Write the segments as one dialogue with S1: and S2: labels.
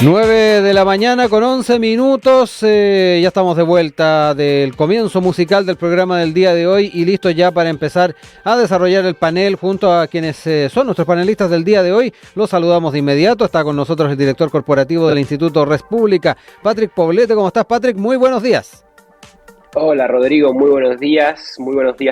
S1: 9 de la mañana con 11 minutos, ya estamos de vuelta del comienzo musical del programa del día de hoy y listos ya para empezar a desarrollar el panel junto a quienes son nuestros panelistas del día de hoy. Los saludamos de inmediato, está con nosotros el director corporativo del Instituto Res Pública, Patrick Poblete. ¿Cómo estás, Patrick? Muy buenos días.
S2: Hola Rodrigo, muy buenos días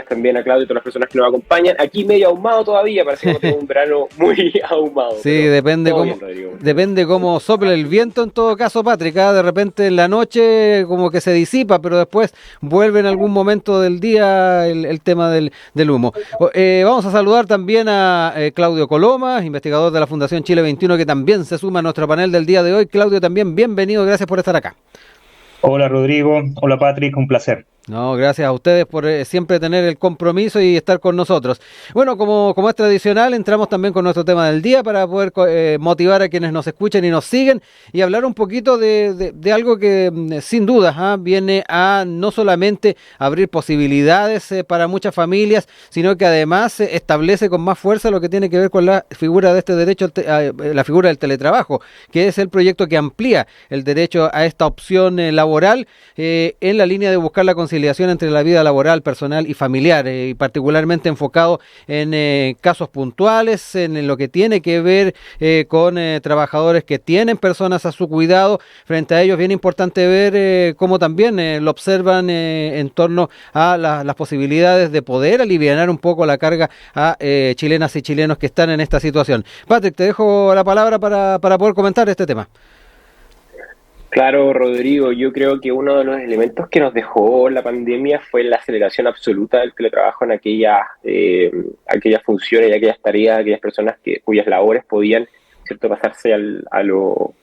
S2: también a Claudio y todas las personas que nos acompañan. Aquí medio ahumado todavía, parece que tengo un verano muy ahumado.
S1: Sí, depende cómo sople el viento en todo caso, Patrick. De repente en la noche como que se disipa, pero después vuelve en algún momento del día el tema del humo. Vamos a saludar también a Claudio Coloma, investigador de la Fundación Chile 21, que también se suma a nuestro panel del día de hoy. Claudio, también bienvenido, gracias por estar acá.
S3: Hola Rodrigo, hola Patrick, un placer.
S1: No, gracias a ustedes por siempre tener el compromiso y estar con nosotros. Bueno, como es tradicional, entramos también con nuestro tema del día para poder motivar a quienes nos escuchen y nos siguen y hablar un poquito de algo que sin duda viene a no solamente abrir posibilidades para muchas familias, sino que además establece con más fuerza lo que tiene que ver con la figura de este derecho, la figura del teletrabajo, que es el proyecto que amplía el derecho a esta opción laboral en la línea de buscar la conciliación entre la vida laboral, personal y familiar, y particularmente enfocado en casos puntuales, en lo que tiene que ver con trabajadores que tienen personas a su cuidado. Frente a ellos, bien importante ver cómo también lo observan en torno a las posibilidades de poder alivianar un poco la carga a chilenas y chilenos que están en esta situación. Patrick, te dejo la palabra para poder comentar este tema.
S2: Claro, Rodrigo, yo creo que uno de los elementos que nos dejó la pandemia fue la aceleración absoluta del teletrabajo en aquellas funciones y aquellas tareas, aquellas personas cuyas labores podían, ¿cierto?, pasarse a lo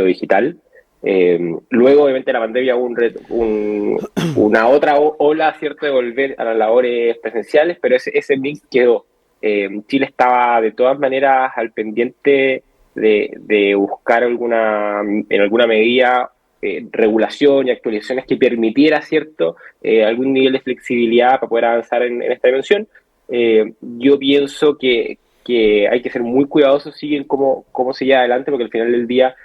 S2: digital. Luego, obviamente, la pandemia hubo una otra ola, ¿cierto?, de volver a las labores presenciales, pero ese mix quedó. Chile estaba de todas maneras al pendiente de buscar en alguna medida regulación y actualizaciones que permitiera, ¿cierto?, algún nivel de flexibilidad para poder avanzar en esta dimensión. Yo pienso que hay que ser muy cuidadosos en cómo se lleva adelante, porque al final del día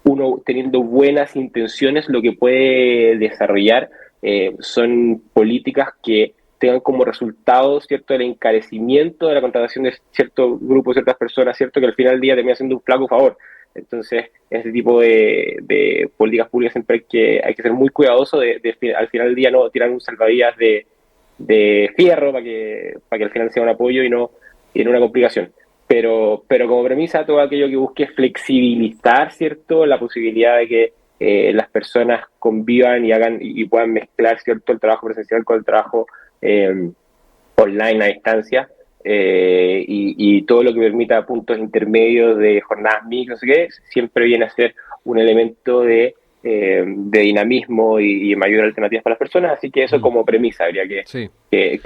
S2: uno teniendo buenas intenciones lo que puede desarrollar son políticas que tengan como resultado, ¿cierto?, el encarecimiento de la contratación de cierto grupo, ciertas personas, ¿cierto?, que al final del día termina siendo un flaco favor. Entonces, ese tipo de políticas públicas siempre hay que ser muy cuidadoso al final del día no tirar un salvavidas de fierro para que al final sea un apoyo y no una complicación. Pero como premisa, todo aquello que busque flexibilizar, ¿cierto?, la posibilidad de que las personas convivan y puedan mezclar, ¿cierto?, el trabajo presencial con el trabajo online a distancia, y todo lo que permita puntos intermedios de jornadas mixtas, no sé qué, siempre viene a ser un elemento de dinamismo y mayor alternativas para las personas. Así que eso como premisa habría que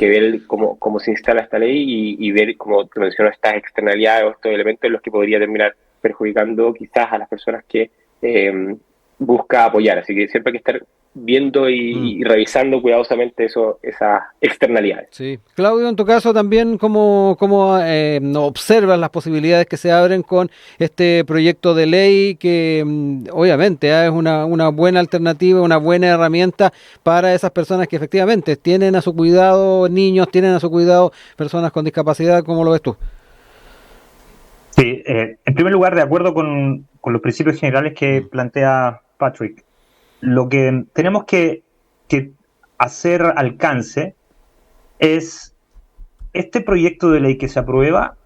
S2: ver cómo se instala esta ley y ver, como te menciono, estas externalidades o estos elementos en los que podría terminar perjudicando quizás a las personas que busca apoyar. Así que siempre hay que estar viendo y revisando cuidadosamente esas externalidades.
S1: Sí. Claudio, en tu caso también, ¿cómo observas las posibilidades que se abren con este proyecto de ley que obviamente es una buena alternativa, una buena herramienta para esas personas que efectivamente tienen a su cuidado niños, tienen a su cuidado personas con discapacidad? ¿Cómo lo ves tú?
S3: Sí, en primer lugar, de acuerdo con los principios generales que plantea Patrick, lo que tenemos que hacer alcance es este proyecto de ley que se aprueba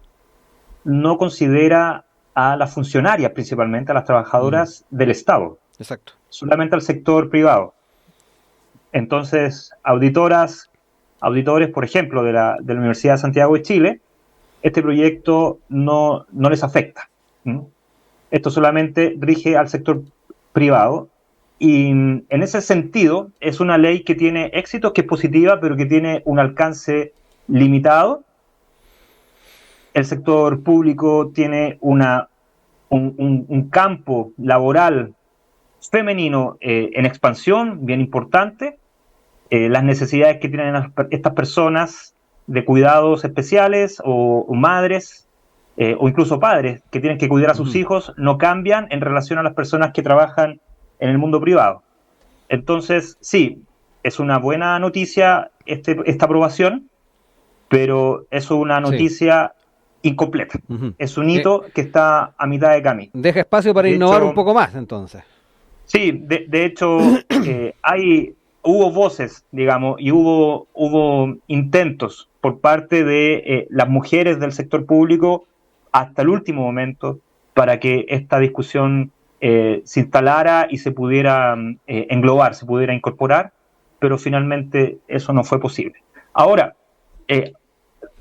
S3: no considera a las funcionarias, principalmente a las trabajadoras del Estado.
S1: Exacto.
S3: Solamente al sector privado. Entonces, auditores, por ejemplo, de la Universidad de Santiago de Chile, este proyecto no les afecta. Esto solamente rige al sector privado. Y en ese sentido es una ley que tiene éxitos, que es positiva, pero que tiene un alcance limitado. El sector público tiene un campo laboral femenino en expansión bien importante. Las necesidades que tienen estas personas de cuidados especiales o madres o incluso padres que tienen que cuidar a sus hijos, no cambian en relación a las personas que trabajan en el mundo privado. Entonces, sí, es una buena noticia esta aprobación, pero es una noticia incompleta. Es un hito que está a mitad de camino.
S1: Deja espacio para innovar un poco más, entonces.
S3: Sí, de hecho, hubo voces, digamos, y hubo intentos por parte de las mujeres del sector público hasta el último momento para que esta discusión se instalara y se pudiera englobar, se pudiera incorporar, pero finalmente eso no fue posible. Ahora,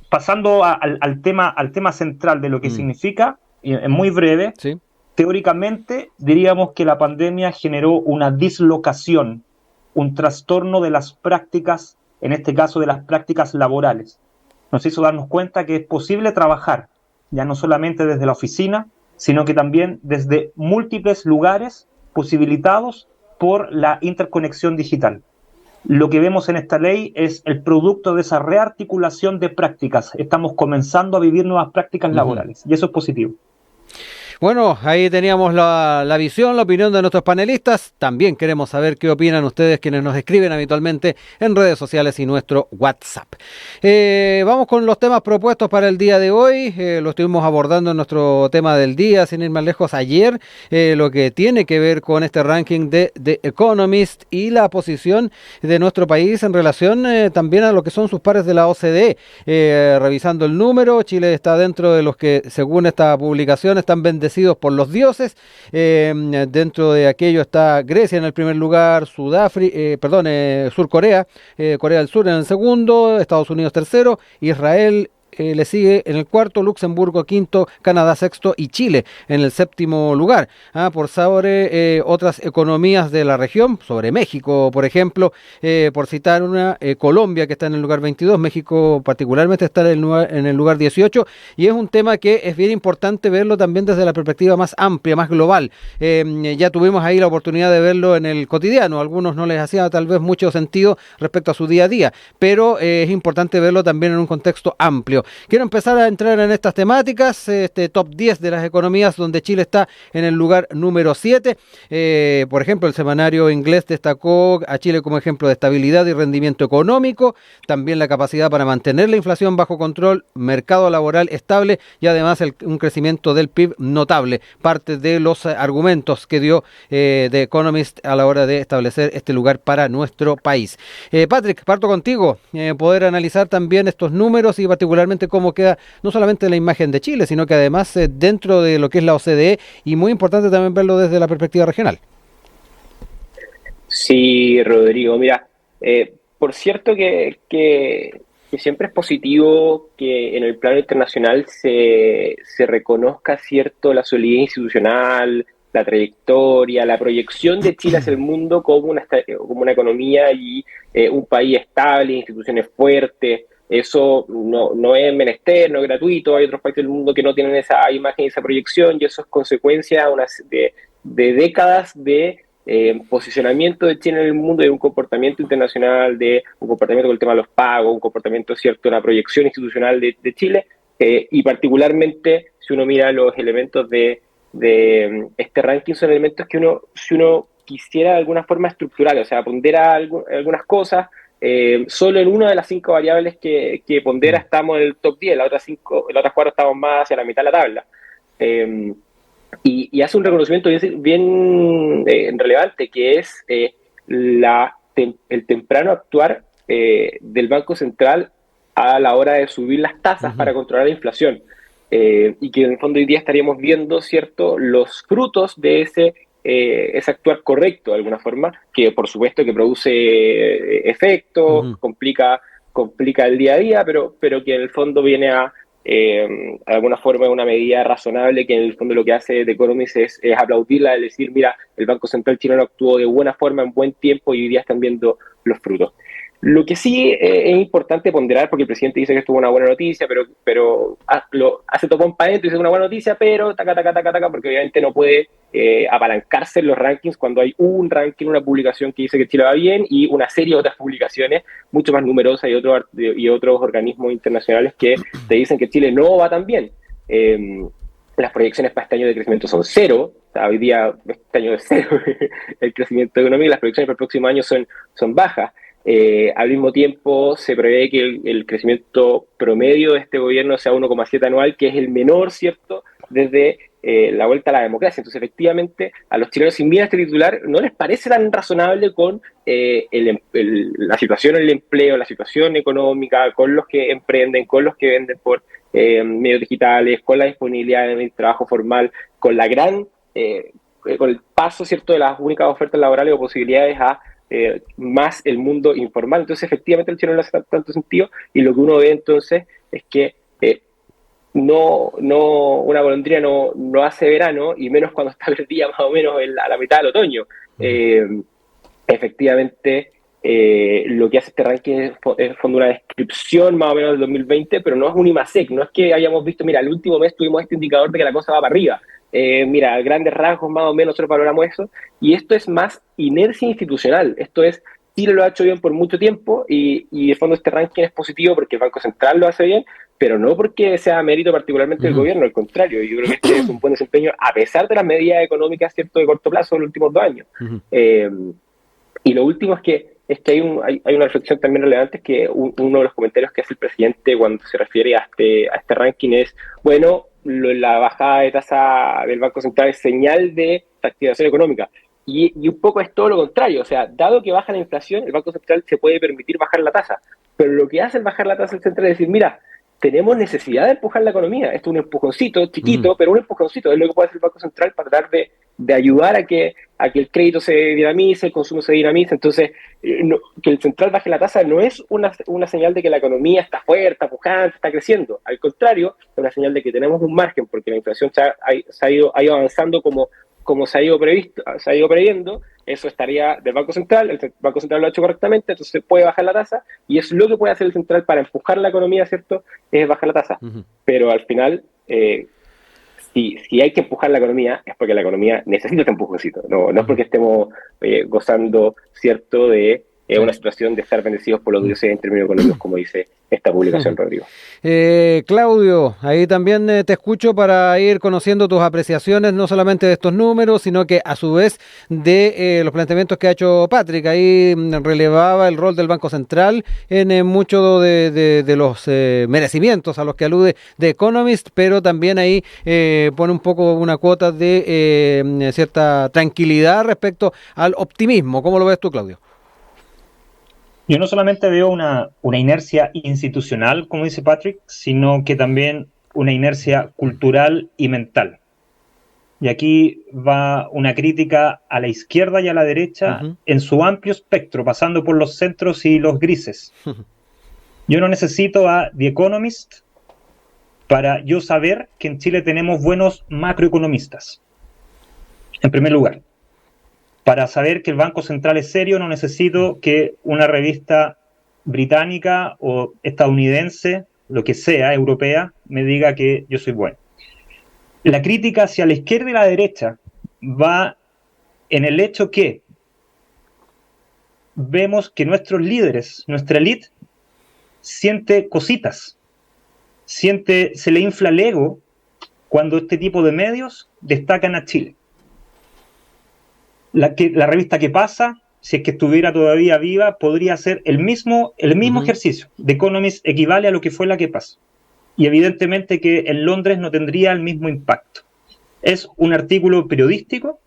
S3: pasando al tema central de lo que significa, en muy breve,
S1: sí.
S3: Teóricamente diríamos que la pandemia generó una dislocación, un trastorno de las prácticas, en este caso de las prácticas laborales. Nos hizo darnos cuenta que es posible trabajar, ya no solamente desde la oficina, sino que también desde múltiples lugares posibilitados por la interconexión digital. Lo que vemos en esta ley es el producto de esa rearticulación de prácticas. Estamos comenzando a vivir nuevas prácticas laborales, y eso es positivo.
S1: Bueno, ahí teníamos la visión, la opinión de nuestros panelistas. También queremos saber qué opinan ustedes, quienes nos escriben habitualmente en redes sociales y nuestro WhatsApp. Vamos con los temas propuestos para el día de hoy. Lo estuvimos abordando en nuestro tema del día, sin ir más lejos, ayer. Lo que tiene que ver con este ranking de The Economist y la posición de nuestro país en relación también a lo que son sus pares de la OCDE. Revisando el número, Chile está dentro de los que, según esta publicación, están bendecidos por los dioses. Dentro de aquello está Grecia en el primer lugar, Sur Corea, Corea del Sur en el segundo, Estados Unidos tercero, Israel le sigue en el cuarto, Luxemburgo quinto, Canadá sexto y Chile en el séptimo lugar. Por sobre otras economías de la región, sobre México, por ejemplo, por citar una, Colombia que está en el lugar 22, México particularmente está en el lugar 18, y es un tema que es bien importante verlo también desde la perspectiva más amplia, más global. Ya tuvimos ahí la oportunidad de verlo en el cotidiano, a algunos no les hacía tal vez mucho sentido respecto a su día a día, pero es importante verlo también en un contexto amplio. Quiero empezar a entrar en estas temáticas, este top 10 de las economías donde Chile está en el lugar número 7. Por ejemplo, el semanario inglés destacó a Chile como ejemplo de estabilidad y rendimiento económico, también la capacidad para mantener la inflación bajo control, mercado laboral estable y además un crecimiento del PIB notable. Parte de los argumentos que dio The Economist a la hora de establecer este lugar para nuestro país. Patrick, parto contigo, poder analizar también estos números y particularmente cómo queda no solamente la imagen de Chile, sino que además dentro de lo que es la OCDE, y muy importante también verlo desde la perspectiva regional.
S2: Sí, Rodrigo, mira, por cierto que siempre es positivo que en el plano internacional se reconozca la solidez institucional, la trayectoria, la proyección de Chile hacia el mundo como una economía y un país estable, instituciones fuertes. Eso no es menester, no es gratuito. Hay otros países del mundo que no tienen esa imagen y esa proyección, y eso es consecuencia de décadas de posicionamiento de Chile en el mundo, de un comportamiento internacional, de un comportamiento con el tema de los pagos, un comportamiento, cierto, una proyección institucional de Chile, y particularmente si uno mira los elementos de este ranking, son elementos que si uno quisiera de alguna forma estructurar, o sea, pondera algunas cosas. Solo en una de las 5 variables que pondera estamos en el top 10, las otras 4 estamos más hacia la mitad de la tabla. Y hace un reconocimiento bien relevante, que es el temprano actuar del Banco Central a la hora de subir las tasas para controlar la inflación. Y que en el fondo hoy día estaríamos viendo, ¿cierto?, los frutos de ese actuar correcto de alguna forma, que por supuesto que produce efectos, complica el día a día, pero que en el fondo viene a de alguna forma una medida razonable, que en el fondo lo que hace The Economist es aplaudirla, es decir, mira, el Banco Central chileno actuó de buena forma en buen tiempo y hoy día están viendo los frutos. Lo que sí es importante ponderar, porque el presidente dice que esto es una buena noticia, pero lo hace topón para adentro y dice que es una buena noticia, pero taca, porque obviamente no puede apalancarse en los rankings cuando hay un ranking, una publicación que dice que Chile va bien y una serie de otras publicaciones mucho más numerosas y otros organismos internacionales que te dicen que Chile no va tan bien. las proyecciones para este año de crecimiento son cero. O sea, hoy día, este año es cero el crecimiento económico, y las proyecciones para el próximo año son bajas. Al mismo tiempo, se prevé que el crecimiento promedio de este gobierno sea 1,7 anual, que es el menor, ¿cierto?, desde la vuelta a la democracia. Entonces, efectivamente, a los chilenos, sin mirar este titular, no les parece tan razonable con la situación en el empleo, la situación económica, con los que emprenden, con los que venden por medios digitales, con la disponibilidad del trabajo formal, con la con el paso, ¿cierto?, de las únicas ofertas laborales o posibilidades a más el mundo informal. Entonces, efectivamente, el chileno no hace tanto sentido, y lo que uno ve entonces es que una golondrina no hace verano, y menos cuando está perdida más o menos a la mitad del otoño. Efectivamente, lo que hace este ranking es fondo una descripción más o menos del 2020, pero no es un IMASEC, no es que hayamos visto, mira, el último mes tuvimos este indicador de que la cosa va para arriba. Mira, a grandes rasgos más o menos nosotros valoramos eso, y esto es más inercia institucional. Esto es, Chile lo ha hecho bien por mucho tiempo, y de fondo este ranking es positivo porque el Banco Central lo hace bien, pero no porque sea mérito particularmente del gobierno, al contrario. Yo creo que este es un buen desempeño a pesar de las medidas económicas, ¿cierto?, de corto plazo en los últimos 2 años. Y lo último es que hay una reflexión también relevante, es que uno de los comentarios que hace el presidente cuando se refiere a este ranking es, bueno, la bajada de tasa del Banco Central es señal de activación económica. Y un poco es todo lo contrario. O sea, dado que baja la inflación, el Banco Central se puede permitir bajar la tasa. Pero lo que hace el bajar la tasa del central es decir, mira, tenemos necesidad de empujar la economía. Esto es un empujoncito chiquito, pero un empujoncito es lo que puede hacer el Banco Central para tratar de ayudar a que el crédito se dinamice, el consumo se dinamice. Entonces, que el central baje la tasa no es una señal de que la economía está fuerte, está pujante, está creciendo. Al contrario, es una señal de que tenemos un margen, porque la inflación se ha ido avanzando como se ha ido previendo. Eso estaría del Banco Central, el Banco Central lo ha hecho correctamente, entonces se puede bajar la tasa, y es lo que puede hacer el central para empujar la economía, ¿cierto?, es bajar la tasa. Pero al final, si hay que empujar la economía, es porque la economía necesita este empujoncito, no es porque estemos gozando, ¿cierto?, de una situación de estar bendecidos por los dioses en términos económicos, como dice esta publicación, Rodrigo.
S1: Claudio, ahí también te escucho para ir conociendo tus apreciaciones, no solamente de estos números, sino que a su vez de los planteamientos que ha hecho Patrick. Ahí relevaba el rol del Banco Central en muchos de los merecimientos a los que alude The Economist, pero también ahí pone un poco una cuota de cierta tranquilidad respecto al optimismo. ¿Cómo lo ves tú, Claudio?
S3: Yo no solamente veo una inercia institucional, como dice Patrick, sino que también una inercia cultural y mental. Y aquí va una crítica a la izquierda y a la derecha en su amplio espectro, pasando por los centros y los grises. Yo no necesito a The Economist para yo saber que en Chile tenemos buenos macroeconomistas. En primer lugar. Para saber que el Banco Central es serio, no necesito que una revista británica o estadounidense, lo que sea, europea, me diga que yo soy bueno. La crítica hacia la izquierda y la derecha va en el hecho que vemos que nuestros líderes, nuestra élite, siente cositas, se le infla el ego cuando este tipo de medios destacan a Chile. La revista Que Pasa, si es que estuviera todavía viva, podría hacer el mismo ejercicio. The Economist equivale a lo que fue la Que Pasa. Y evidentemente que en Londres no tendría el mismo impacto. Es un artículo periodístico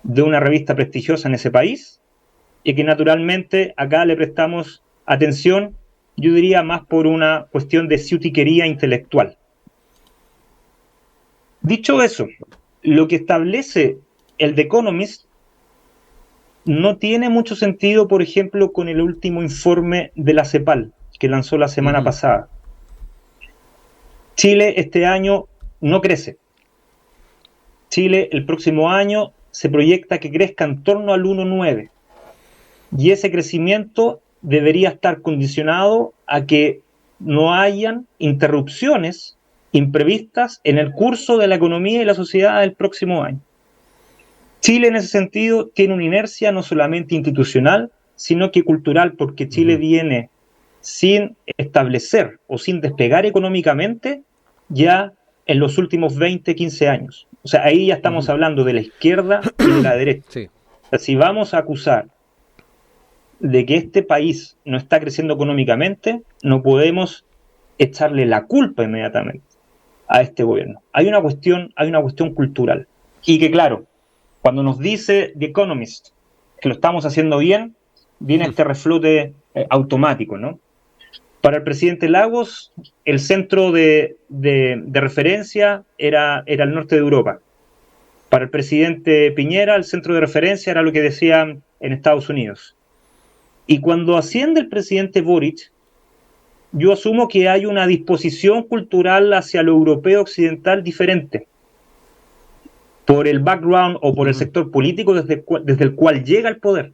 S3: de una revista prestigiosa en ese país, y que naturalmente acá le prestamos atención, yo diría más por una cuestión de ciutiquería intelectual. Dicho eso, lo que establece el The Economist no tiene mucho sentido, por ejemplo, con el último informe de la CEPAL, que lanzó la semana pasada. Chile este año no crece. Chile el próximo año se proyecta que crezca en torno al 1,9. Y ese crecimiento debería estar condicionado a que no hayan interrupciones imprevistas en el curso de la economía y la sociedad del próximo año. Chile en ese sentido tiene una inercia no solamente institucional, sino que cultural, porque Chile viene sin establecer o sin despegar económicamente ya en los últimos 20, 15 años. O sea, ahí ya estamos hablando de la izquierda y de la derecha.
S1: Sí.
S3: O sea, si vamos a acusar de que este país no está creciendo económicamente, no podemos echarle la culpa inmediatamente a este gobierno. Hay una cuestión cultural. Y que claro, cuando nos dice The Economist que lo estamos haciendo bien, viene este reflote automático, ¿no? Para el presidente Lagos, el centro de referencia era el norte de Europa. Para el presidente Piñera, el centro de referencia era lo que decían en Estados Unidos. Y cuando asciende el presidente Boric, yo asumo que hay una disposición cultural hacia lo europeo occidental diferente, por el background o por el sector político desde el cual llega el poder.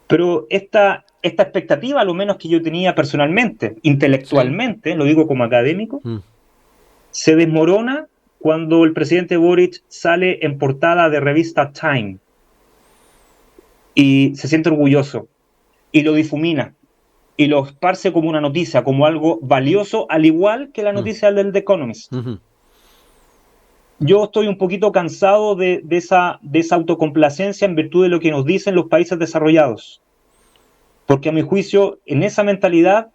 S3: Pero esta expectativa, a lo menos que yo tenía personalmente, intelectualmente, lo digo como académico, se desmorona cuando el presidente Boric sale en portada de revista Time y se siente orgulloso y lo difumina y lo esparce como una noticia, como algo valioso, al igual que la noticia del The Economist. Yo estoy un poquito cansado de esa autocomplacencia en virtud de lo que nos dicen los países desarrollados. Porque a mi juicio, en esa mentalidad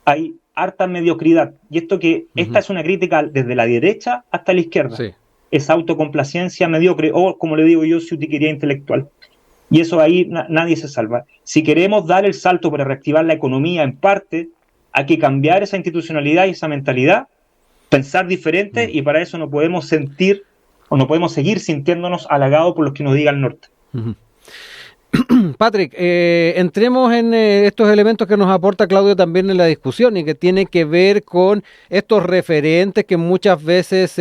S3: hay harta mediocridad. Y esta es una crítica desde la derecha hasta la izquierda. Sí. Esa autocomplacencia mediocre, o como le digo yo, ciutiquería intelectual. Y eso ahí nadie se salva. Si queremos dar el salto para reactivar la economía en parte, hay que cambiar esa institucionalidad y esa mentalidad, pensar diferente, y para eso no podemos seguir sintiéndonos halagados por los que nos diga el norte.
S1: Patrick, entremos en estos elementos que nos aporta Claudio también en la discusión y que tiene que ver con estos referentes que muchas veces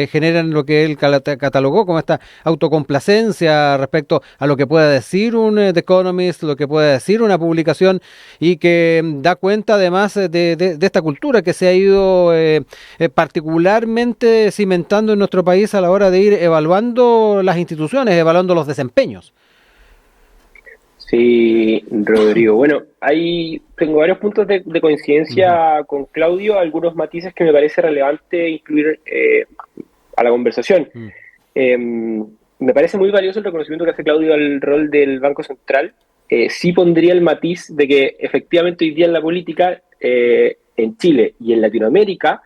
S1: generan lo que él catalogó como esta autocomplacencia respecto a lo que pueda decir un The Economist, lo que pueda decir una publicación, y que da cuenta además de esta cultura que se ha ido particularmente cimentando en nuestro país a la hora de ir evaluando las instituciones, evaluando los desempeños.
S2: Sí, Rodrigo. Bueno, tengo varios puntos de coincidencia con Claudio, algunos matices que me parece relevante incluir a la conversación. Me parece muy valioso el reconocimiento que hace Claudio al rol del Banco Central. Sí pondría el matiz de que efectivamente hoy día en la política, en Chile y en Latinoamérica,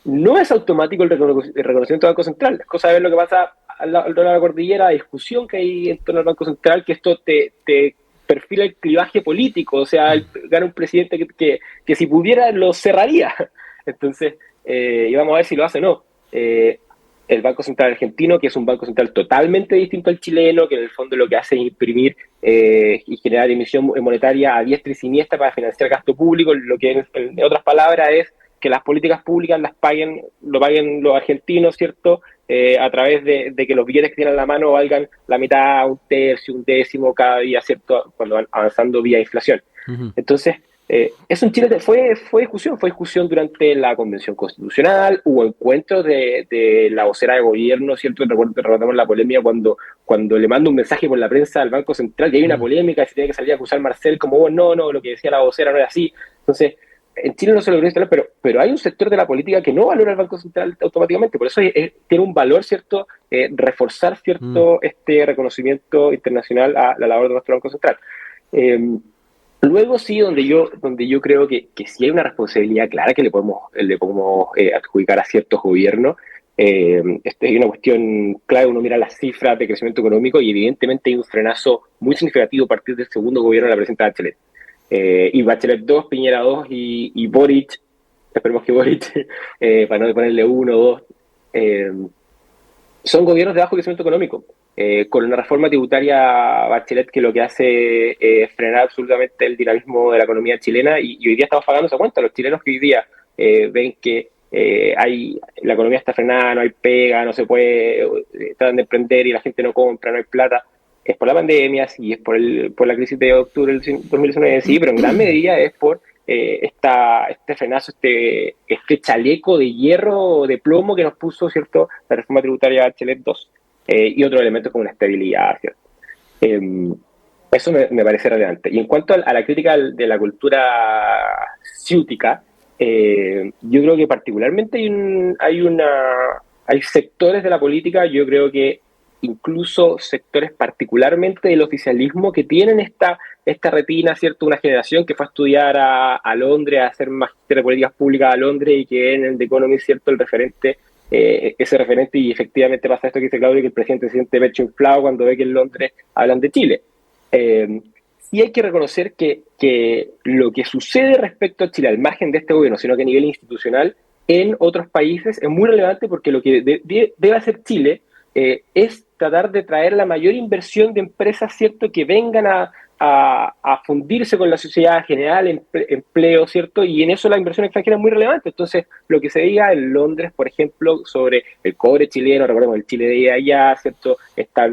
S2: no es automático el reconocimiento del Banco Central. Es cosa de ver lo que pasa alrededor de la cordillera, la discusión que hay en torno al Banco Central, que esto te perfila el clivaje político. O sea, gana un presidente que si pudiera lo cerraría. Entonces, y vamos a ver si lo hace o no. El Banco Central argentino, que es un Banco Central totalmente distinto al chileno, que en el fondo lo que hace es imprimir y generar emisión monetaria a diestra y siniestra para financiar gasto público, lo que en otras palabras es que las políticas públicas lo paguen los argentinos, ¿cierto? A través de que los billetes que tienen en la mano valgan la mitad, un tercio, un décimo cada día, ¿cierto? Cuando van avanzando vía inflación. Entonces, eso en Chile fue discusión durante la Convención Constitucional, hubo encuentros de la vocera de gobierno, ¿cierto? Recordamos la polémica cuando le manda un mensaje por la prensa al Banco Central, y hay una polémica, y se tiene que salir a acusar Marcel como, no, lo que decía la vocera no era así. Entonces, en Chile no se logró instalar, pero hay un sector de la política que no valora al Banco Central automáticamente. Por eso tiene un valor, ¿cierto? Reforzar, ¿cierto? Este reconocimiento internacional a la labor de nuestro Banco Central. Luego sí, donde yo creo que sí hay una responsabilidad clara que le podemos adjudicar a ciertos gobiernos. Es una cuestión clave. Uno mira las cifras de crecimiento económico y evidentemente hay un frenazo muy significativo a partir del segundo gobierno de la presidenta Bachelet. Y Bachelet 2, Piñera 2 y Boric, esperemos que Boric, para no ponerle 1 o 2, son gobiernos de bajo crecimiento económico, con una reforma tributaria Bachelet que lo que hace es frenar absolutamente el dinamismo de la economía chilena, y hoy día estamos pagando esa cuenta. Los chilenos que hoy día ven que la economía está frenada, no hay pega, no se puede, tratan de emprender y la gente no compra, no hay plata, es por la pandemia, sí, es por la crisis de octubre del 2019, sí, pero en gran medida es por este frenazo, este chaleco de hierro, de plomo que nos puso, ¿cierto?, la reforma tributaria Bachelet 2, y otros elementos como la estabilidad, ¿cierto? Eso me parece relevante. Y en cuanto a la crítica de la cultura ciútica, Yo creo que particularmente hay sectores de la política, yo creo que incluso sectores particularmente del oficialismo que tienen esta retina, ¿cierto? Una generación que fue a estudiar a Londres, a hacer magíster de políticas públicas a Londres y que en el The Economist, ¿cierto? El referente, ese referente, y efectivamente pasa esto que dice Claudio, que el presidente se siente pecho inflado cuando ve que en Londres hablan de Chile. Sí hay que reconocer que lo que sucede respecto a Chile, al margen de este gobierno, sino que a nivel institucional, en otros países es muy relevante, porque lo que debe hacer Chile es tratar de traer la mayor inversión de empresas, ¿cierto?, que vengan a fundirse con la sociedad, a generar empleo, ¿cierto? Y en eso la inversión extranjera es muy relevante. Entonces, lo que se diga en Londres, por ejemplo, sobre el cobre chileno, recordemos, el Chile de allá, ¿cierto? Está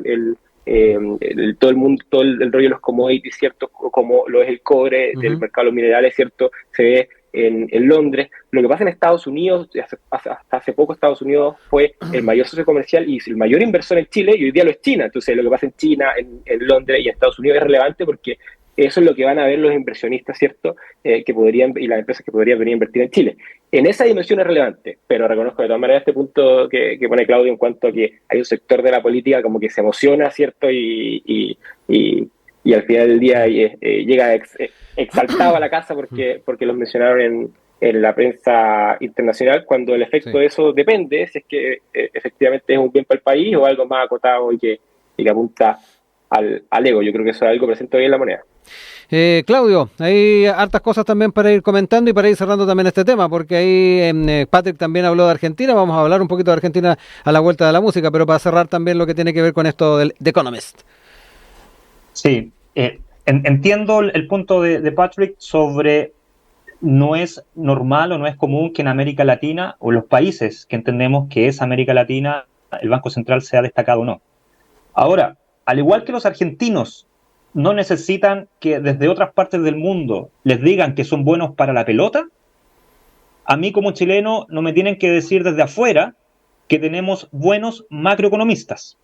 S2: todo el mundo, todo el rollo de los commodities, ¿cierto? Como lo es el cobre del mercado de los minerales, ¿cierto? Se ve en Londres. Lo que pasa en Estados Unidos, hasta hace poco Estados Unidos fue el mayor socio comercial y el mayor inversor en Chile, y hoy día lo es China. Entonces, lo que pasa en China, en Londres y en Estados Unidos es relevante, porque eso es lo que van a ver los inversionistas, ¿cierto? Que podrían, y las empresas que podrían venir a invertir en Chile. En esa dimensión es relevante, pero reconozco de todas maneras este punto que pone Claudio en cuanto a que hay un sector de la política como que se emociona, ¿cierto? Y al final del día llega exaltado a la casa porque los mencionaron en la prensa internacional, cuando el efecto de eso depende si es que efectivamente es un bien para el país o algo más acotado y que apunta al ego. Yo creo que eso es algo presente hoy en la moneda.
S1: Claudio, hay hartas cosas también para ir comentando y para ir cerrando también este tema, porque ahí Patrick también habló de Argentina. Vamos a hablar un poquito de Argentina a la vuelta de la música, pero para cerrar también lo que tiene que ver con esto del The Economist.
S3: Sí, entiendo el punto de Patrick sobre no es normal o no es común que en América Latina, o los países que entendemos que es América Latina, el Banco Central sea destacado o no. Ahora, al igual que los argentinos no necesitan que desde otras partes del mundo les digan que son buenos para la pelota, a mí como chileno no me tienen que decir desde afuera que tenemos buenos macroeconomistas.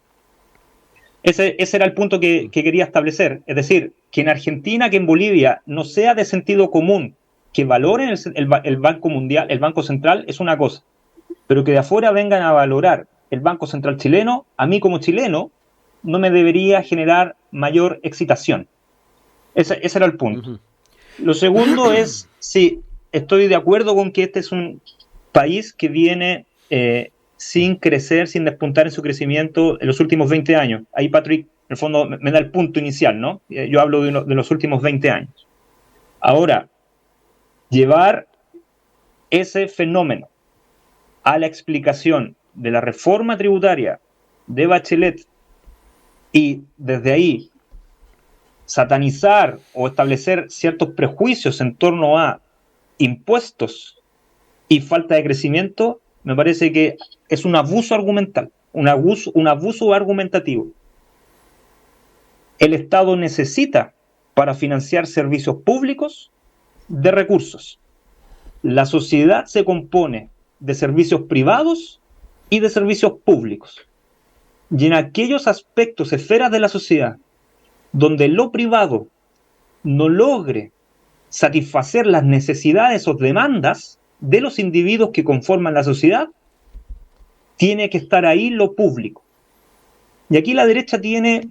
S3: Ese era el punto que quería establecer. Es decir, que en Argentina, que en Bolivia no sea de sentido común que valoren el Banco Mundial, el Banco Central, es una cosa. Pero que de afuera vengan a valorar el Banco Central chileno, a mí como chileno, no me debería generar mayor excitación. Ese era el punto. Lo segundo es, sí, estoy de acuerdo con que este es un país que viene sin crecer, sin despuntar en su crecimiento en los últimos 20 años. Ahí Patrick, en el fondo, me da el punto inicial, ¿no? Yo hablo de los últimos 20 años. Ahora, llevar ese fenómeno a la explicación de la reforma tributaria de Bachelet y desde ahí satanizar o establecer ciertos prejuicios en torno a impuestos y falta de crecimiento, me parece que es un abuso argumental, un abuso argumentativo. El Estado necesita, para financiar servicios públicos, de recursos. La sociedad se compone de servicios privados y de servicios públicos. Y en aquellos aspectos, esferas de la sociedad, donde lo privado no logre satisfacer las necesidades o demandas de los individuos que conforman la sociedad, tiene que estar ahí lo público. Y aquí la derecha tiene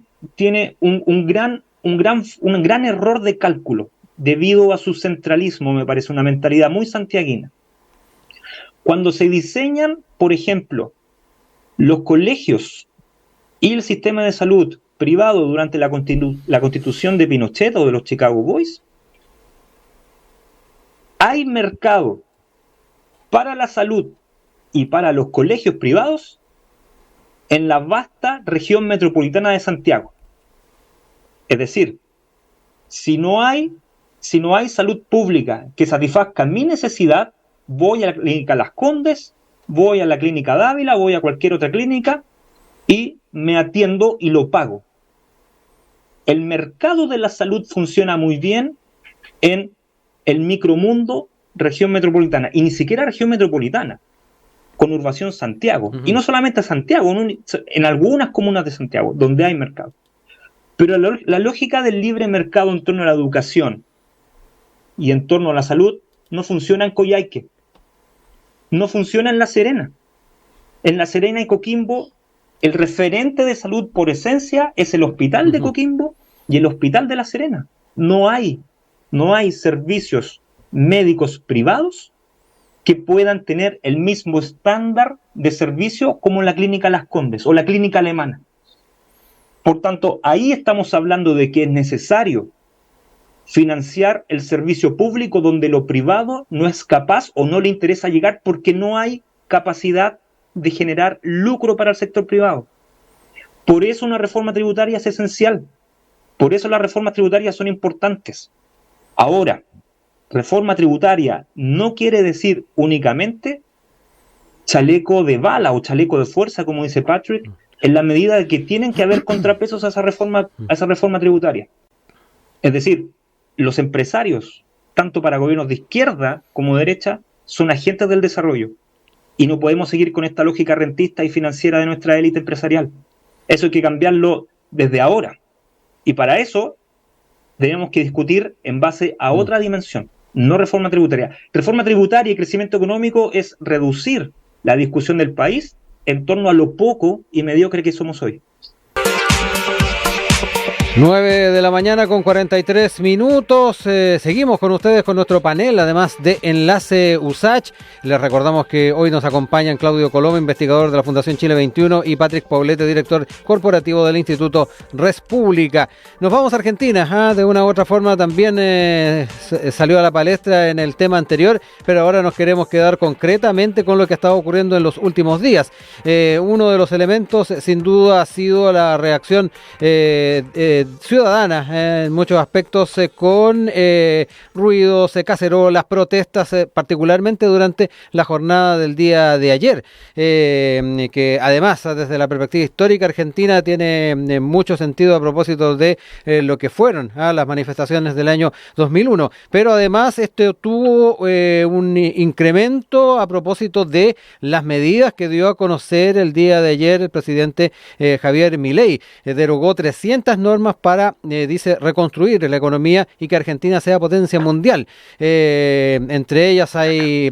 S3: un gran error de cálculo, debido a su centralismo, me parece una mentalidad muy santiaguina. Cuando se diseñan, por ejemplo, los colegios y el sistema de salud privado durante la constitución de Pinochet o de los Chicago Boys, hay mercado para la salud y para los colegios privados en la vasta región metropolitana de Santiago. Es decir, si no hay salud pública que satisfazca mi necesidad, voy a la clínica Las Condes, voy a la clínica Dávila, voy a cualquier otra clínica y me atiendo y lo pago. El mercado de la salud funciona muy bien en el micromundo región metropolitana, y ni siquiera región metropolitana, conurbación Santiago. Y no solamente Santiago, en algunas comunas de Santiago, donde hay mercado. Pero la lógica del libre mercado en torno a la educación y en torno a la salud no funciona en Coyhaique, no funciona en La Serena. En La Serena y Coquimbo, el referente de salud por esencia es el hospital de Coquimbo y el hospital de La Serena. No hay servicios médicos privados que puedan tener el mismo estándar de servicio como la Clínica Las Condes o la Clínica Alemana. Por tanto, ahí estamos hablando de que es necesario financiar el servicio público donde lo privado no es capaz o no le interesa llegar porque no hay capacidad de generar lucro para el sector privado. Por eso una reforma tributaria es esencial. Por eso las reformas tributarias son importantes. Ahora, reforma tributaria no quiere decir únicamente chaleco de bala o chaleco de fuerza, como dice Patrick, en la medida de que tienen que haber contrapesos a esa reforma tributaria. Es decir, los empresarios, tanto para gobiernos de izquierda como de derecha, son agentes del desarrollo. Y no podemos seguir con esta lógica rentista y financiera de nuestra élite empresarial. Eso hay que cambiarlo desde ahora. Y para eso tenemos que discutir en base a otra dimensión, no reforma tributaria. Reforma tributaria y crecimiento económico es reducir la discusión del país en torno a lo poco y mediocre que somos hoy.
S1: 9 de la mañana con 43 minutos. Seguimos con ustedes con nuestro panel, además de Enlace USACH. Les recordamos que hoy nos acompañan Claudio Coloma, investigador de la Fundación Chile 21, y Patrick Poblete, director corporativo del Instituto Res Pública. Nos vamos a Argentina. De una u otra forma también salió a la palestra en el tema anterior, pero ahora nos queremos quedar concretamente con lo que ha estado ocurriendo en los últimos días. Uno de los elementos, sin duda, ha sido la reacción ciudadana en muchos aspectos, con ruidos, cacerolas, protestas, particularmente durante la jornada del día de ayer, que además desde la perspectiva histórica argentina tiene mucho sentido a propósito de lo que fueron las manifestaciones del año 2001, pero además esto tuvo un incremento a propósito de las medidas que dio a conocer el día de ayer el presidente Javier Milei. Derogó 300 normas para, dice, reconstruir la economía y que Argentina sea potencia mundial. Entre ellas hay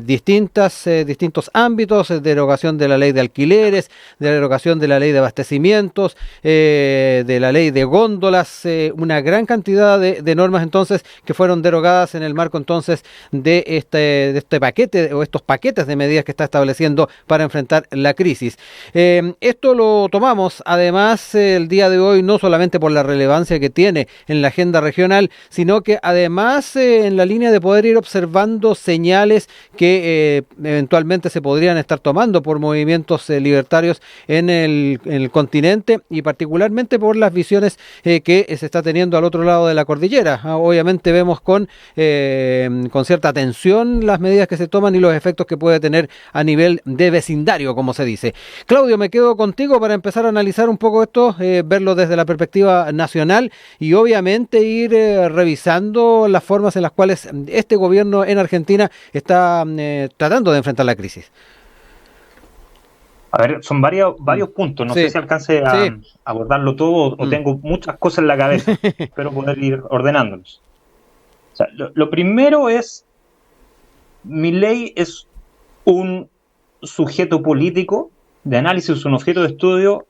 S1: distintos ámbitos: derogación de la ley de alquileres, derogación de la ley de abastecimientos, de la ley de góndolas, una gran cantidad de normas entonces que fueron derogadas en el marco entonces de este paquete o estos paquetes de medidas que está estableciendo para enfrentar la crisis. Esto lo tomamos además el día de hoy no solamente por la relevancia que tiene en la agenda regional, sino que además en la línea de poder ir observando señales que eventualmente se podrían estar tomando por movimientos libertarios en el continente, y particularmente por las visiones que se está teniendo al otro lado de la cordillera. Obviamente vemos con cierta atención las medidas que se toman y los efectos que puede tener a nivel de vecindario, como se dice. Claudio, me quedo contigo para empezar a analizar un poco esto, verlo desde la perspectiva nacional y obviamente ir revisando las formas en las cuales este gobierno en Argentina está tratando de enfrentar la crisis.
S3: A ver, son varios puntos, no sé si alcance a abordarlo todo o tengo muchas cosas en la cabeza, espero poder ir ordenándolos. O sea, lo primero es, Milei es un sujeto político de análisis, un objeto de estudio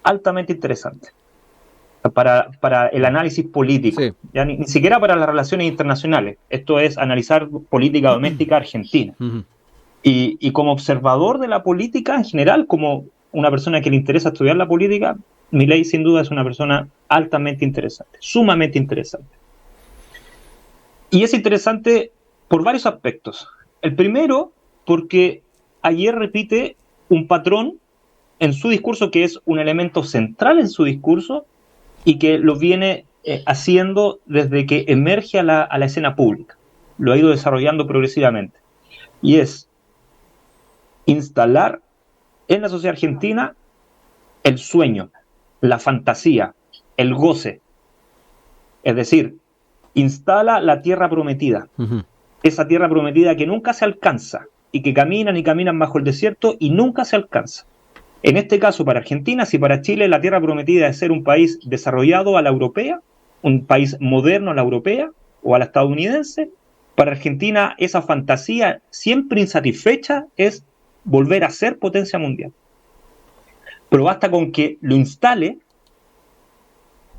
S3: altamente interesante para el análisis político, ya ni siquiera para las relaciones internacionales. Esto es analizar política doméstica argentina. Y como observador de la política en general, como una persona que le interesa estudiar la política, Milei sin duda es una persona altamente interesante, sumamente interesante. Y es interesante por varios aspectos. El primero, porque ayer repite un patrón en su discurso que es un elemento central en su discurso y que lo viene haciendo desde que emerge a la escena pública. Lo ha ido desarrollando progresivamente. Y es instalar en la sociedad argentina el sueño, la fantasía, el goce. Es decir, instala la tierra prometida. Esa tierra prometida que nunca se alcanza y que caminan y caminan bajo el desierto y nunca se alcanza. En este caso, para Argentina, si para Chile la tierra prometida es ser un país desarrollado a la europea, un país moderno a la europea o a la estadounidense, Para Argentina, esa fantasía siempre insatisfecha es volver a ser potencia mundial. Pero basta con que lo instale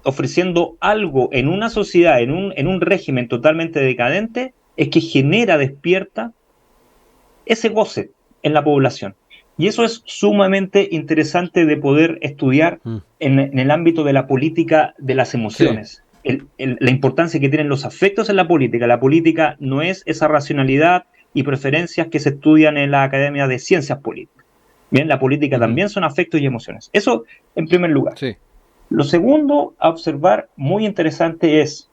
S3: ofreciendo algo en una sociedad, en un régimen totalmente decadente, es que despierta ese goce en la población. Y eso es sumamente interesante de poder estudiar en el ámbito de la política de las emociones. Sí. La importancia que tienen los afectos en la política. La política no es esa racionalidad y preferencias que se estudian en la Academia de Ciencias Políticas. Bien, la política también son afectos y emociones. Eso en primer lugar. Sí. Lo segundo a observar, muy interesante, es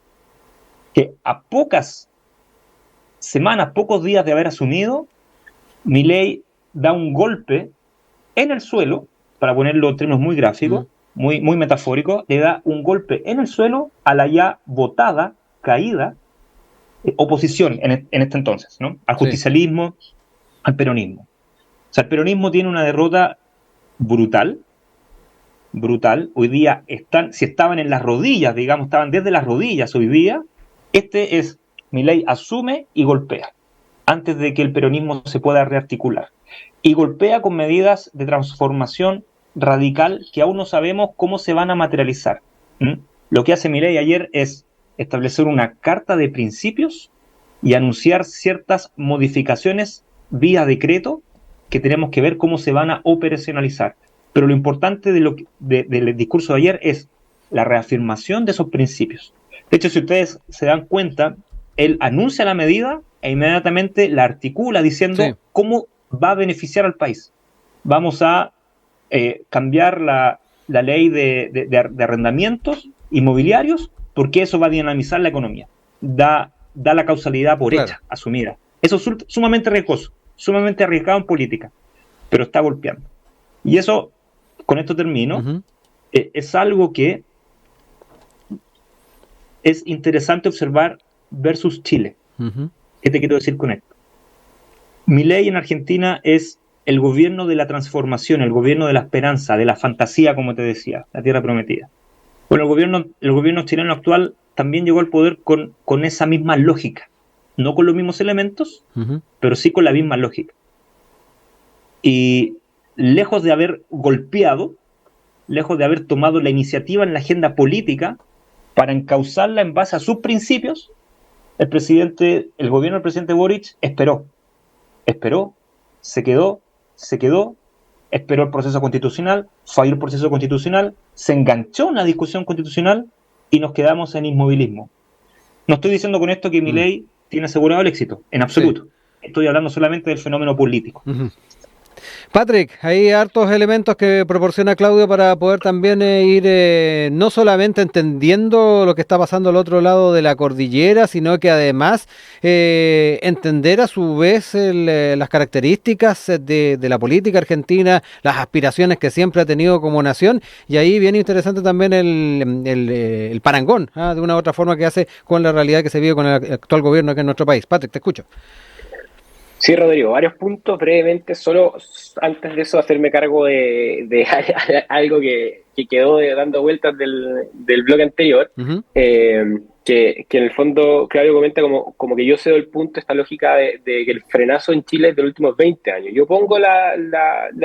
S3: que a pocas semanas, pocos días de haber asumido, Milei da un golpe en el suelo, para ponerlo en términos muy gráficos, muy metafóricos, le da un golpe en el suelo a la ya votada, caída, oposición en este entonces, ¿no? Al justicialismo, al peronismo. O sea, el peronismo tiene una derrota brutal. Hoy día si estaban en las rodillas, digamos, estaban desde las rodillas hoy día, Milei asume y golpea, antes de que el peronismo se pueda rearticular. Y golpea con medidas de transformación radical que aún no sabemos cómo se van a materializar. Lo que hace Milei ayer es establecer una carta de principios y anunciar ciertas modificaciones vía decreto que tenemos que ver cómo se van a operacionalizar. Pero lo importante del discurso de ayer es la reafirmación de esos principios. De hecho, si ustedes se dan cuenta, él anuncia la medida e inmediatamente la articula diciendo cómo va a beneficiar al país. Vamos a cambiar la ley de arrendamientos inmobiliarios porque eso va a dinamizar la economía. Da la causalidad por hecha, asumida. Eso es sumamente riesgoso, sumamente arriesgado en política, pero está golpeando. Y eso, con esto termino, es algo que es interesante observar versus Chile. ¿Qué te quiero decir con esto? Milei en Argentina es el gobierno de la transformación, el gobierno de la esperanza, de la fantasía, como te decía, la tierra prometida. Bueno, el gobierno chileno actual también llegó al poder con esa misma lógica, no con los mismos elementos, pero sí con la misma lógica. Y lejos de haber golpeado, lejos de haber tomado la iniciativa en la agenda política para encauzarla en base a sus principios, el gobierno del presidente Boric esperó, se quedó, esperó el proceso constitucional, falló el proceso constitucional, se enganchó en la discusión constitucional y nos quedamos en inmovilismo. No estoy diciendo con esto que Milei tiene asegurado el éxito, en absoluto. Estoy hablando solamente del fenómeno político.
S1: Patrick, hay hartos elementos que proporciona Claudio para poder también ir no solamente entendiendo lo que está pasando al otro lado de la cordillera, sino que además entender a su vez las características de la política argentina, las aspiraciones que siempre ha tenido como nación, y ahí viene interesante también el parangón, de una u otra forma que hace con la realidad que se vive con el actual gobierno aquí en nuestro país. Patrick, te escucho.
S2: Sí, Rodrigo, varios puntos brevemente, solo antes de eso hacerme cargo de algo que quedó dando vueltas del blog anterior, que en el fondo Claudio comenta como que yo cedo el punto, esta lógica de que el frenazo en Chile es de los últimos 20 años. Yo pongo la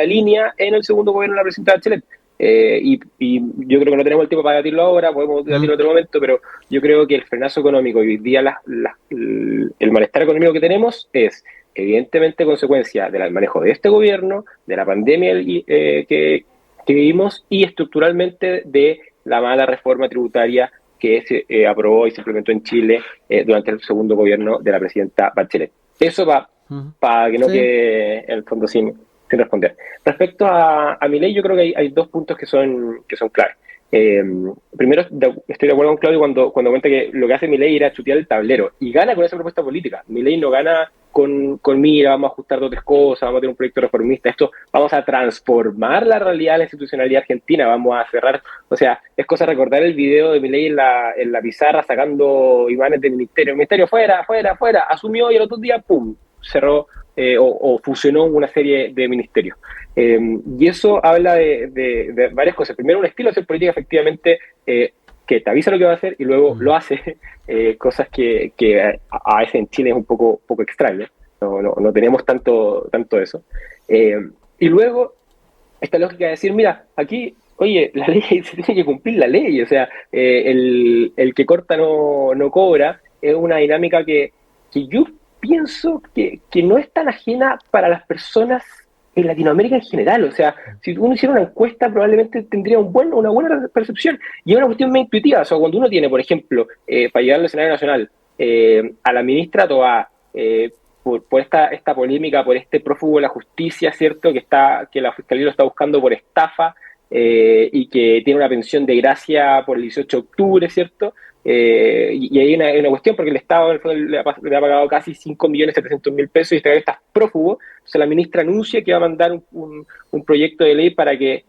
S2: línea en el segundo gobierno de la presidenta Bachelet. Y yo creo que no tenemos el tiempo para debatirlo ahora, podemos debatirlo en otro momento, pero yo creo que el frenazo económico y hoy día el malestar económico que tenemos es evidentemente consecuencia del manejo de este gobierno, de la pandemia que vivimos y estructuralmente de la mala reforma tributaria que se aprobó y se implementó en Chile durante el segundo gobierno de la presidenta Bachelet. Eso va para que no quede en el fondo sin responder. Respecto a Milei, yo creo que hay dos puntos que son claves. Primero, estoy de acuerdo con Claudio cuando cuenta que lo que hace Milei era chutear el tablero y gana con esa propuesta política. Milei no gana con mira, vamos a ajustar dos o tres cosas, vamos a tener un proyecto reformista, vamos a transformar la realidad de la institucionalidad argentina, vamos a cerrar, o sea, es cosa recordar el video de Milei en la pizarra sacando imanes del ministerio fuera, asumió y el otro día, pum, cerró o fusionó una serie de ministerios. Y eso habla de varias cosas. Primero, un estilo de hacer política efectivamente que te avisa lo que va a hacer y luego lo hace, cosas que a veces en Chile es un poco extraño, no tenemos tanto eso. Y luego, esta lógica de decir, mira, aquí, oye, la ley se tiene que cumplir la ley, o sea, el que corta no cobra, es una dinámica que yo pienso que no es tan ajena para las personas en Latinoamérica en general. O sea, si uno hiciera una encuesta probablemente tendría una buena percepción, y es una cuestión muy intuitiva. O sea, cuando uno tiene, por ejemplo, para llegar al escenario nacional, a la ministra Toá, por esta polémica, por este prófugo de la justicia, ¿cierto? Que la Fiscalía lo está buscando por estafa, y que tiene una pensión de gracia por el 18 de octubre, ¿cierto? Y hay una cuestión porque el Estado en el fondo le ha pagado casi 5.700.000 pesos y está prófugo. Entonces la ministra anuncia que va a mandar un proyecto de ley para que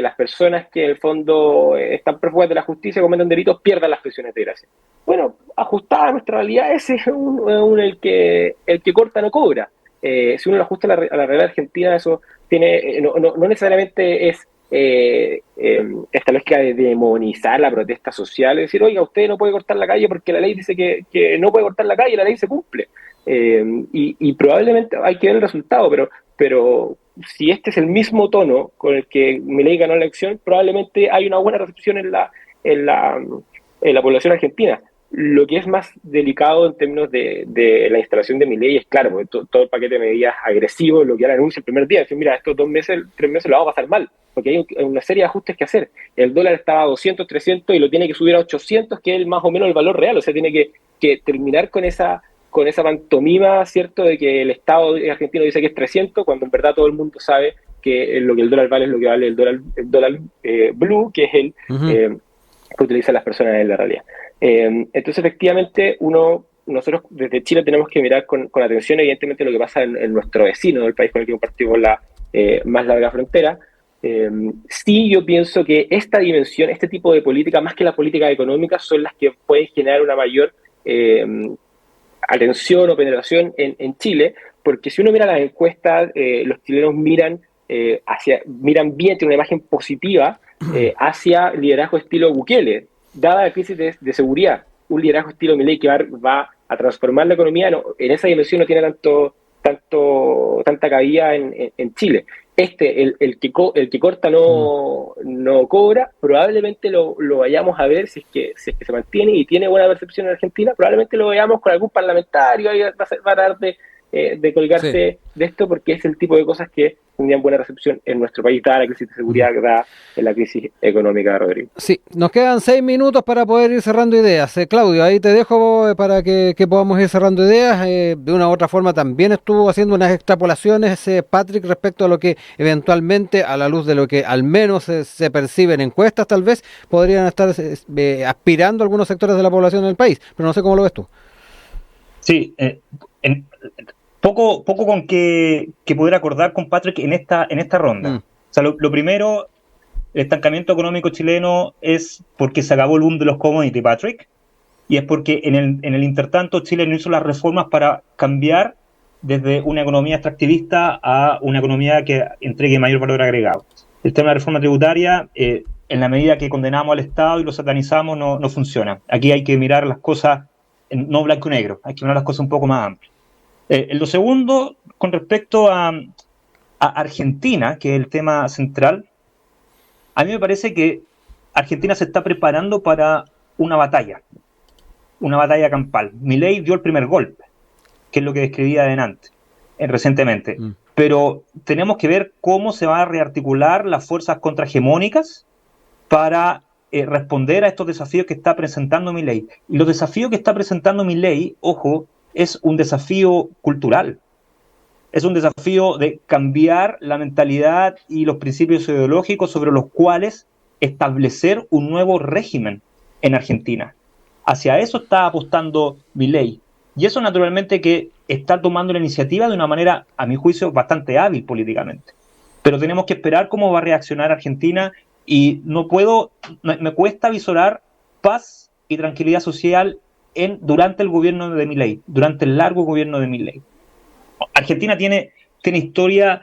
S2: las personas que en el fondo están prófugas de la justicia, cometen delitos, pierdan las pensiones de gracia. Bueno, ajustada a nuestra realidad, ese es el que corta no cobra. Si uno lo ajusta a la realidad argentina, eso tiene no necesariamente es esta lógica de demonizar la protesta social, es decir, oiga, usted no puede cortar la calle porque la ley dice que no puede cortar la calle, la ley se cumple. Y probablemente hay que ver el resultado, pero si este es el mismo tono con el que Milei ganó la elección, probablemente hay una buena recepción en la población argentina. Lo que es más delicado en términos de la instalación de Milei es, claro, porque todo el paquete de medidas agresivos, lo que ahora anuncia el primer día, decir, mira, estos 2 meses, 3 meses lo vamos a pasar mal, porque hay una serie de ajustes que hacer. El dólar estaba a 200, 300 y lo tiene que subir a 800, que es más o menos el valor real. O sea, tiene que terminar con esa pantomima, ¿cierto?, de que el Estado argentino dice que es 300, cuando en verdad todo el mundo sabe que lo que el dólar vale es lo que vale el dólar blue, que es el que utilizan las personas en la realidad. Entonces, efectivamente, nosotros desde Chile tenemos que mirar con atención, evidentemente, lo que pasa en nuestro vecino, el país con el que compartimos la más larga frontera. Sí, yo pienso que esta dimensión, este tipo de política, más que las políticas económicas, son las que pueden generar una mayor atención o penetración en Chile, porque si uno mira las encuestas, los chilenos miran bien, tienen una imagen positiva hacia liderazgo estilo Bukele, dada la crisis de seguridad. Un liderazgo estilo Milei que va a transformar la economía, en esa dimensión no tiene tanta cabida en Chile. El que corta no cobra, probablemente lo vayamos a ver si es que se mantiene y tiene buena percepción en Argentina, probablemente lo veamos con algún parlamentario, ahí va a tratar de colgarse de esto, porque es el tipo de cosas que tendrían buena recepción en nuestro país, dada la crisis de seguridad, dada la crisis económica, Rodrigo.
S1: Sí, nos quedan 6 minutos para poder ir cerrando ideas. Claudio, ahí te dejo para que podamos ir cerrando ideas. De una u otra forma también estuvo haciendo unas extrapolaciones, Patrick, respecto a lo que eventualmente, a la luz de lo que al menos se percibe en encuestas, tal vez podrían estar aspirando algunos sectores de la población del país, pero no sé cómo lo ves tú.
S3: Sí, poco con que poder acordar con Patrick en esta ronda. O sea, lo primero, el estancamiento económico chileno es porque se acabó el boom de los commodities, Patrick, y es porque en el intertanto Chile no hizo las reformas para cambiar desde una economía extractivista a una economía que entregue mayor valor agregado. El tema de la reforma tributaria, en la medida que condenamos al Estado y lo satanizamos, no funciona. Aquí hay que mirar las cosas no blanco y negro, hay que mirar las cosas un poco más amplias. Lo segundo, con respecto a Argentina, que es el tema central, a mí me parece que Argentina se está preparando para una batalla campal. Milei dio el primer golpe, que es lo que describía adelante, recientemente. Pero tenemos que ver cómo se van a rearticular las fuerzas contrahegemónicas para responder a estos desafíos que está presentando Milei. Y los desafíos que está presentando Milei, ojo, es un desafío cultural. Es un desafío de cambiar la mentalidad y los principios ideológicos sobre los cuales establecer un nuevo régimen en Argentina. Hacia eso está apostando Milei. Y eso naturalmente que está tomando la iniciativa de una manera, a mi juicio, bastante hábil políticamente. Pero tenemos que esperar cómo va a reaccionar Argentina y me cuesta visorar paz y tranquilidad social durante el gobierno de Milei, durante el largo gobierno de Milei. Argentina tiene historia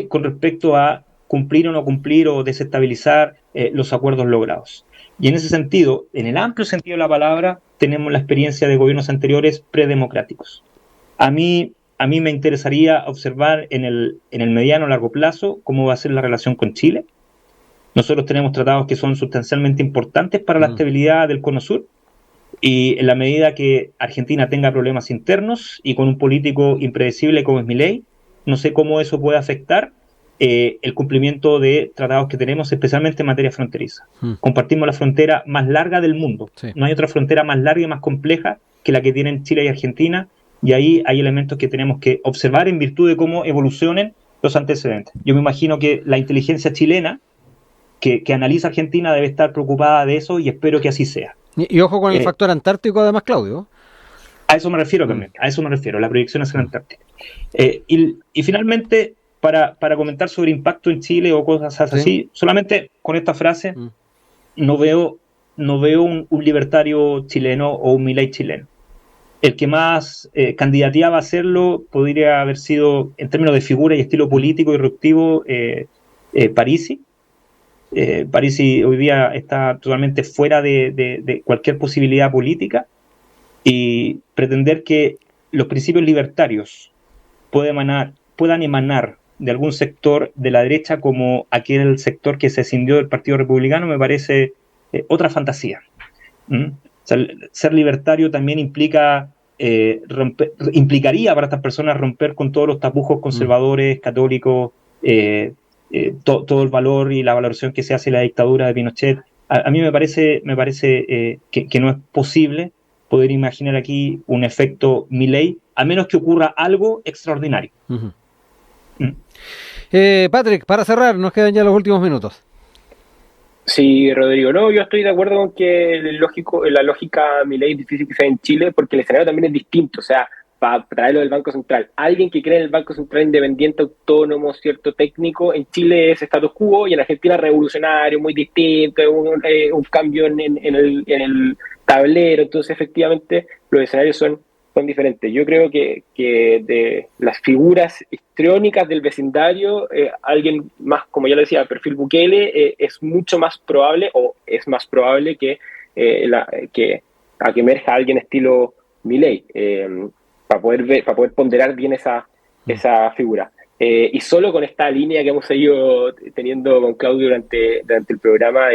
S3: con respecto a cumplir o no cumplir o desestabilizar los acuerdos logrados. Y en ese sentido, en el amplio sentido de la palabra, tenemos la experiencia de gobiernos anteriores predemocráticos. A mí me interesaría observar en el mediano o largo plazo cómo va a ser la relación con Chile. Nosotros tenemos tratados que son sustancialmente importantes para la estabilidad del Cono Sur, y en la medida que Argentina tenga problemas internos y con un político impredecible como es Milei, no sé cómo eso puede afectar el cumplimiento de tratados que tenemos, especialmente en materia fronteriza. Compartimos la frontera más larga del mundo. Sí. No hay otra frontera más larga y más compleja que la que tienen Chile y Argentina, y ahí hay elementos que tenemos que observar en virtud de cómo evolucionen los antecedentes. Yo me imagino que la inteligencia chilena que analiza Argentina debe estar preocupada de eso, y espero que así sea.
S1: Y ojo con el factor antártico, además, Claudio.
S3: A eso me refiero también, la proyección hacia la Antártica. Y finalmente, para comentar sobre impacto en Chile o cosas así, solamente con esta frase, no veo un libertario chileno o un Milei chileno. El que más candidateaba a hacerlo podría haber sido, en términos de figura y estilo político irruptivo, Parisi. Parisi hoy día está totalmente fuera de cualquier posibilidad política, y pretender que los principios libertarios puedan emanar de algún sector de la derecha como aquel sector que se escindió del Partido Republicano me parece otra fantasía. O sea, ser libertario también implicaría para estas personas romper con todos los tapujos conservadores, católicos, todo el valor y la valoración que se hace de la dictadura de Pinochet. A mí me parece que no es posible poder imaginar aquí un efecto Milei, a menos que ocurra algo extraordinario.
S1: Patrick, para cerrar, nos quedan ya los últimos minutos.
S2: Sí, Rodrigo, no, yo estoy de acuerdo con que la lógica Milei es difícil que sea en Chile, porque el escenario también es distinto. O sea, para traerlo del Banco Central, alguien que cree en el Banco Central independiente, autónomo, cierto, técnico, en Chile es status quo, y en Argentina revolucionario, muy distinto, un cambio en el tablero. Entonces, efectivamente, los escenarios son diferentes. Yo creo que de las figuras histriónicas del vecindario, alguien más, como ya lo decía, perfil Bukele, es mucho más probable, o es más probable que emerja alguien estilo Milei, para poder ponderar bien esa figura. Y solo con esta línea que hemos seguido teniendo con Claudio durante el programa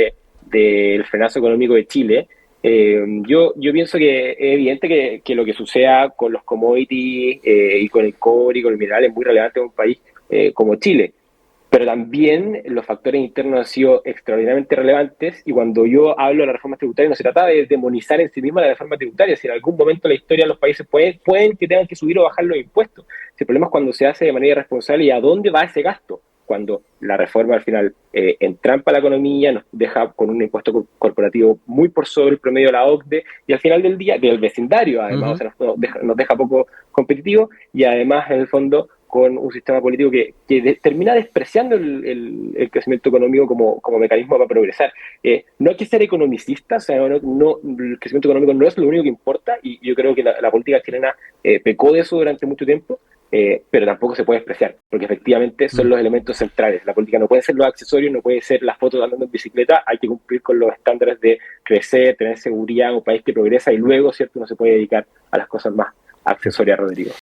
S2: del frenazo económico de Chile, yo pienso que es evidente que lo que suceda con los commodities y con el cobre y con el mineral es muy relevante en un país como Chile. Pero también los factores internos han sido extraordinariamente relevantes, y cuando yo hablo de la reforma tributaria no se trata de demonizar en sí misma la reforma tributaria. Si en algún momento de la historia los países pueden que tengan que subir o bajar los impuestos. El problema es cuando se hace de manera irresponsable y a dónde va ese gasto. Cuando la reforma al final entrampa la economía, nos deja con un impuesto corporativo muy por sobre el promedio de la OCDE, y al final del día, del vecindario además, o sea, nos deja poco competitivo, y además en el fondo con un sistema político que termina despreciando el crecimiento económico como mecanismo para progresar. No hay que ser economicista, o sea, el crecimiento económico no es lo único que importa, y yo creo que la política chilena pecó de eso durante mucho tiempo, pero tampoco se puede despreciar, porque efectivamente son los elementos centrales. La política no puede ser los accesorios, no puede ser las fotos andando en bicicleta. Hay que cumplir con los estándares de crecer, tener seguridad, un país que progresa, y luego, ¿cierto?, no se puede dedicar a las cosas más accesorias, Rodrigo.